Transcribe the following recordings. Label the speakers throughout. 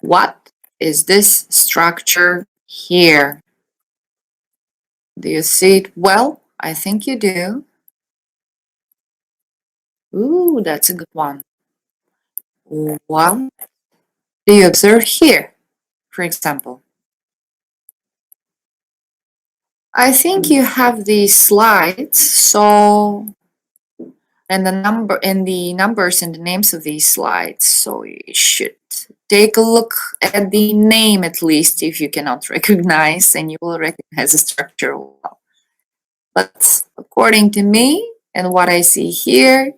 Speaker 1: What is this structure here? Do you see it well? I think you do. Ooh, that's a good one. What do you observe here, for example? I think you have these slides, so and the numbers and the names of these slides, so you should take a look at the name at least if you cannot recognize, and you will recognize the structure well. But according to me and what I see here,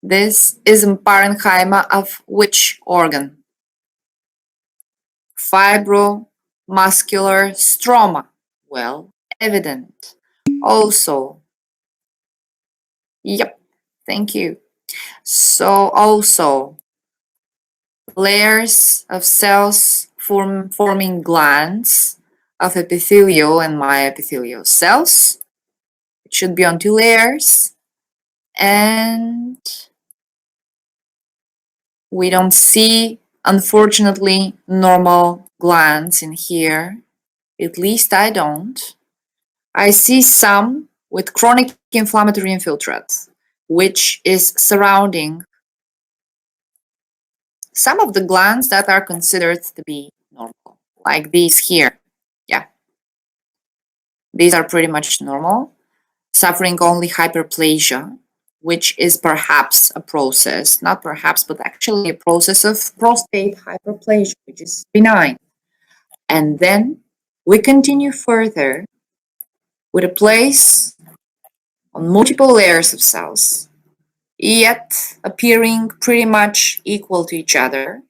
Speaker 1: this is a parenchyma of which organ? Fibromuscular stroma. Well, evident. Also, yep, thank you. So also, layers of cells forming glands of epithelial and myoepithelial cells. It should be on two layers. And we don't see, unfortunately, normal glands in here. At least I don't. I see some with chronic inflammatory infiltrate, which is surrounding some of the glands that are considered to be normal, like these here. Yeah, these are pretty much normal, suffering only hyperplasia, which is perhaps a process, not perhaps, but actually a process of prostate hyperplasia, which is benign. And then we continue further with a place on multiple layers of cells, yet appearing pretty much equal to each other,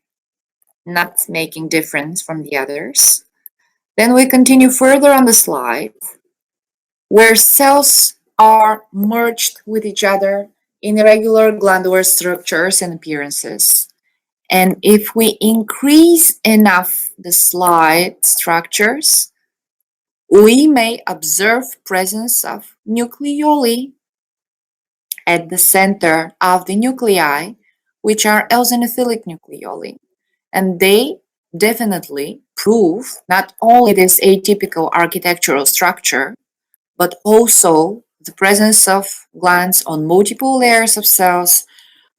Speaker 1: not making difference from the others. Then we continue further on the slide, where cells are merged with each other in irregular glandular structures and appearances. And if we increase enough the slide structures, we may observe presence of nucleoli at the center of the nuclei, which are eosinophilic nucleoli. And they definitely prove not only this atypical architectural structure, but also the presence of glands on multiple layers of cells,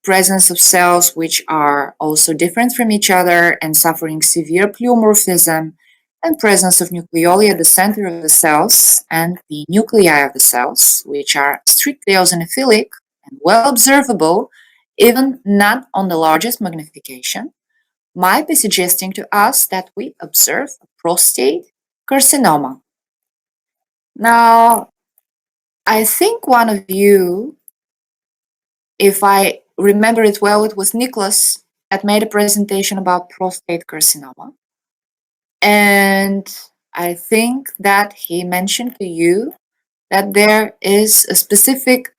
Speaker 1: presence of cells which are also different from each other and suffering severe pleomorphism, and presence of nucleoli at the center of the cells and the nuclei of the cells, which are strictly eosinophilic and well observable, even not on the largest magnification, might be suggesting to us that we observe a prostate carcinoma. Now, I think one of you, if I remember it well, it was Nicholas that made a presentation about prostate carcinoma. And I think that he mentioned to you that there is a specific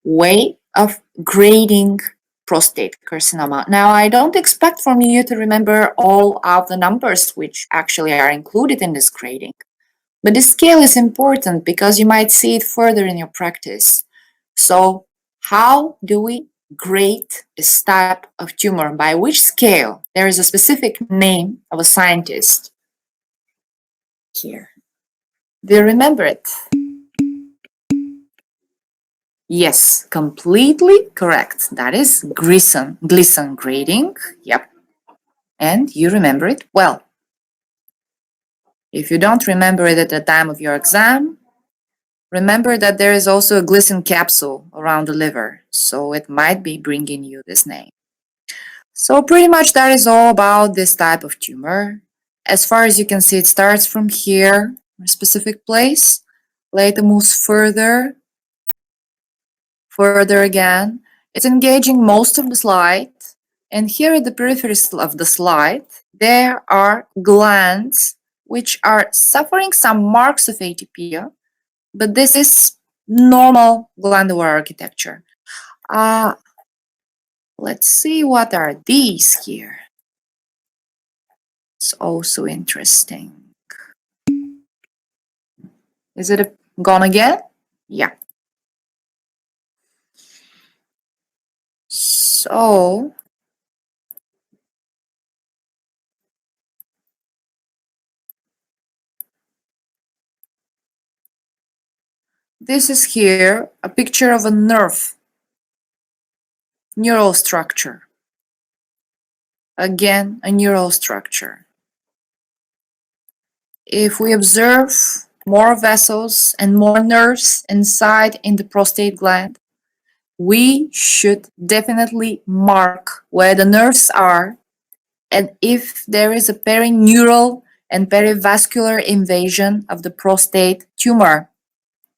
Speaker 1: way of grading prostate carcinoma. Now, I don't expect from you to remember all of the numbers which actually are included in this grading. But the scale is important because you might see it further in your practice. So, how do we grade this type of tumor? By which scale? There is a specific name of a scientist here. Do you remember it? Yes, completely correct. That is Gleason grading. Yep. And you remember it well. If you don't remember it at the time of your exam, remember that there is also a Gleason capsule around the liver, so it might be bringing you this name. So pretty much that is all about this type of tumor. As far as you can see, it starts from here, a specific place, later moves further again. It's engaging most of the slide, and here at the periphery of the slide, there are glands which are suffering some marks of atypia, but this is normal glandular architecture. Let's see what are these here. It's also interesting. Is it gone again? Yeah. So This is here a picture of a nerve, neural structure. Again, a neural structure. If we observe more vessels and more nerves inside in the prostate gland, we should definitely mark where the nerves are and if there is a perineural and perivascular invasion of the prostate tumor,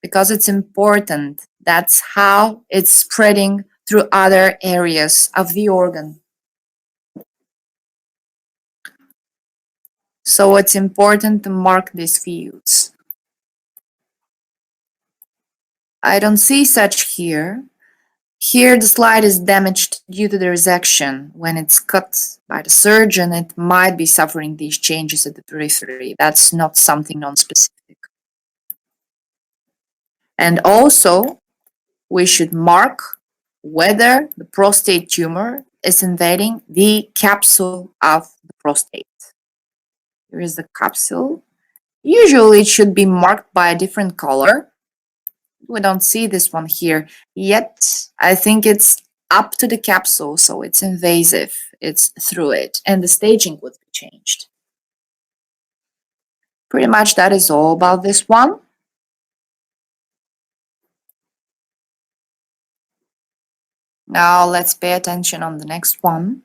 Speaker 1: because it's important. That's how it's spreading through other areas of the organ. So it's important to mark these fields. I don't see such here. Here the slide is damaged due to the resection. When it's cut by the surgeon, it might be suffering these changes at the periphery. That's not something non-specific. And also, we should mark whether the prostate tumor is invading the capsule of the prostate. Here is the capsule. Usually it should be marked by a different color. We don't see this one here yet. I think it's up to the capsule, so it's invasive. It's through it, and the staging would be changed. Pretty much that is all about this one. Now let's pay attention on the next one.